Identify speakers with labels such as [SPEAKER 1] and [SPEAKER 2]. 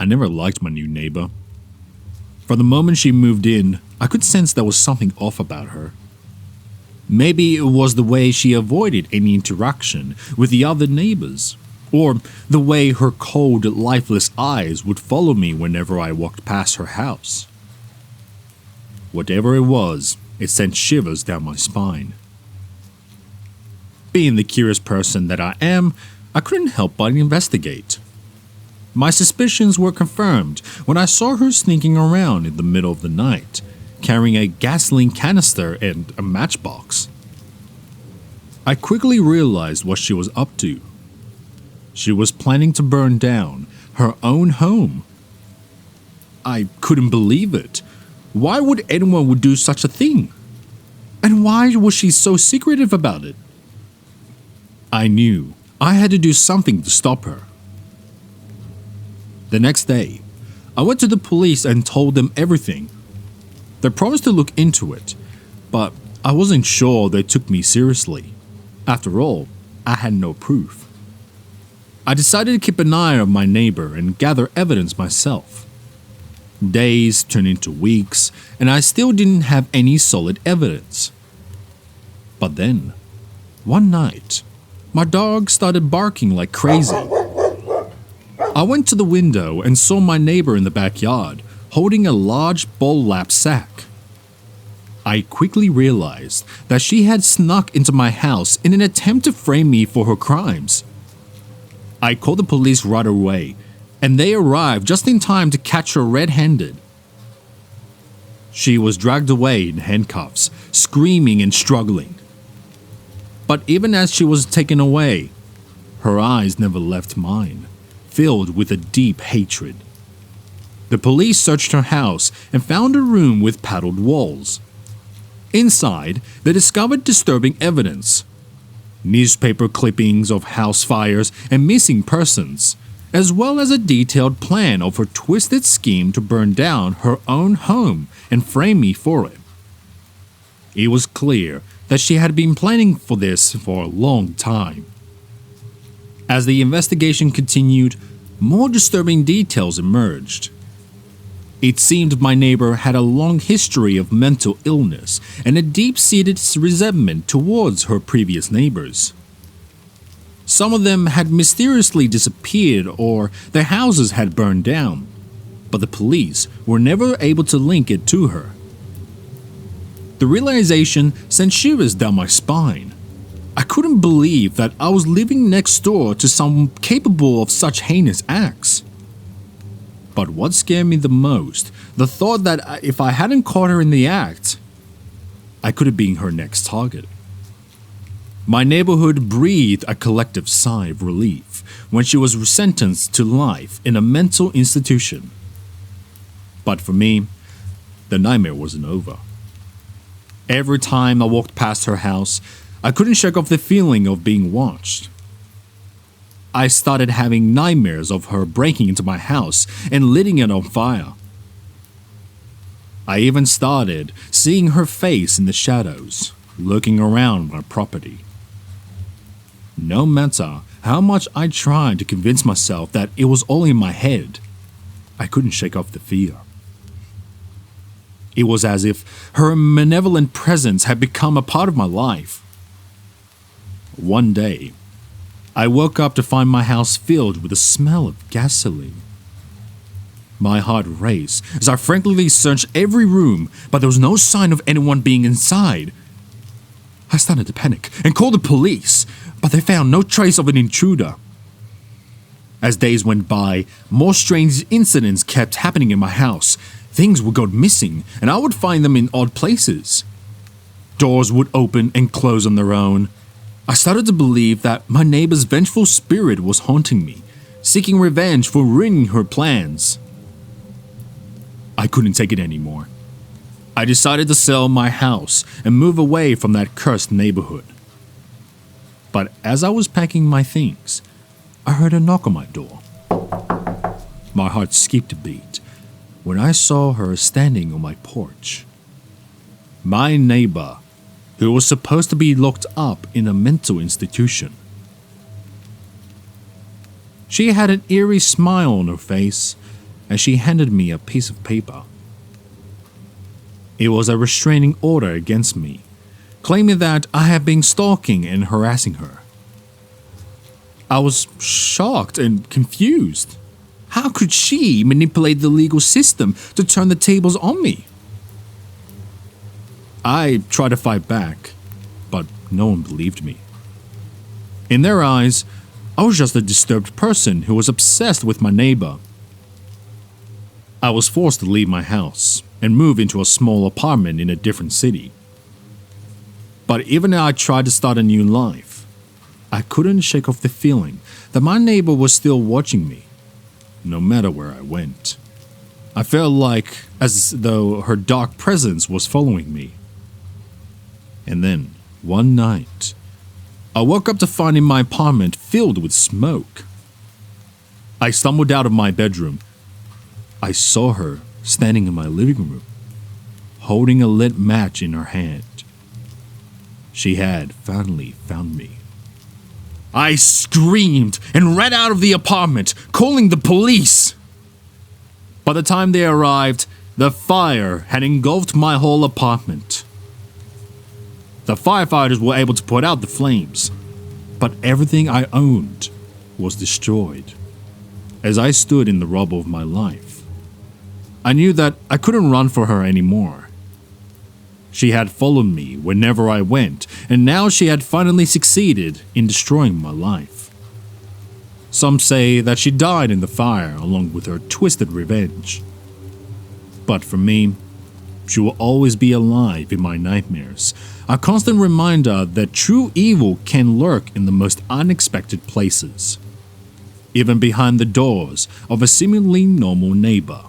[SPEAKER 1] I never liked my new neighbor. From the moment she moved in, I could sense there was something off about her. Maybe it was the way she avoided any interaction with the other neighbors, or the way her cold, lifeless eyes would follow me whenever I walked past her house. Whatever it was, it sent shivers down my spine. Being the curious person that I am, I couldn't help but investigate. My suspicions were confirmed when I saw her sneaking around in the middle of the night, carrying a gasoline canister and a matchbox. I quickly realized what she was up to. She was planning to burn down her own home. I couldn't believe it. Why would anyone would do such a thing? And why was she so secretive about it? I knew I had to do something to stop her. The next day, I went to the police and told them everything. They promised to look into it, but I wasn't sure they took me seriously. After all, I had no proof. I decided to keep an eye on my neighbor and gather evidence myself. Days turned into weeks, and I still didn't have any solid evidence. But then, one night, my dog started barking like crazy. I went to the window and saw my neighbor in the backyard, holding a large burlap sack. I quickly realized that she had snuck into my house in an attempt to frame me for her crimes. I called the police right away, and they arrived just in time to catch her red-handed. She was dragged away in handcuffs, screaming and struggling. But even as she was taken away, her eyes never left mine, filled with a deep hatred. The police searched her house and found a room with padded walls. Inside, they discovered disturbing evidence: newspaper clippings of house fires and missing persons, as well as a detailed plan of her twisted scheme to burn down her own home and frame me for it. It was clear that she had been planning for this for a long time. As the investigation continued, more disturbing details emerged. It seemed my neighbor had a long history of mental illness and a deep-seated resentment towards her previous neighbors. Some of them had mysteriously disappeared or their houses had burned down, but the police were never able to link it to her. The realization sent shivers down my spine. I couldn't believe that I was living next door to someone capable of such heinous acts. But what scared me the most, the thought that if I hadn't caught her in the act, I could have been her next target. My neighborhood breathed a collective sigh of relief when she was sentenced to life in a mental institution. But for me, the nightmare wasn't over. Every time I walked past her house, I couldn't shake off the feeling of being watched. I started having nightmares of her breaking into my house and lighting it on fire. I even started seeing her face in the shadows, looking around my property. No matter how much I tried to convince myself that it was all in my head, I couldn't shake off the fear. It was as if her malevolent presence had become a part of my life. One day, I woke up to find my house filled with the smell of gasoline. My heart raced as I frantically searched every room, but there was no sign of anyone being inside. I started to panic and called the police, but they found no trace of an intruder. As days went by, more strange incidents kept happening in my house. Things would go missing, and I would find them in odd places. Doors would open and close on their own. I started to believe that my neighbor's vengeful spirit was haunting me, seeking revenge for ruining her plans. I couldn't take it anymore. I decided to sell my house and move away from that cursed neighborhood. But as I was packing my things, I heard a knock on my door. My heart skipped a beat when I saw her standing on my porch. My neighbor, who was supposed to be locked up in a mental institution. She had an eerie smile on her face, as she handed me a piece of paper. It was a restraining order against me, claiming that I had been stalking and harassing her. I was shocked and confused. How could she manipulate the legal system to turn the tables on me? I tried to fight back, but no one believed me. In their eyes, I was just a disturbed person who was obsessed with my neighbor. I was forced to leave my house and move into a small apartment in a different city. But even as I tried to start a new life, I couldn't shake off the feeling that my neighbor was still watching me, no matter where I went. I felt like as though her dark presence was following me. And then, one night, I woke up to finding my apartment filled with smoke. I stumbled out of my bedroom. I saw her standing in my living room, holding a lit match in her hand. She had finally found me. I screamed and ran out of the apartment, calling the police. By the time they arrived, the fire had engulfed my whole apartment. The firefighters were able to put out the flames, but everything I owned was destroyed. As I stood in the rubble of my life, I knew that I couldn't run for her anymore. She had followed me whenever I went, and now she had finally succeeded in destroying my life. Some say that she died in the fire along with her twisted revenge. But for me, she will always be alive in my nightmares, a constant reminder that true evil can lurk in the most unexpected places, even behind the doors of a seemingly normal neighbor.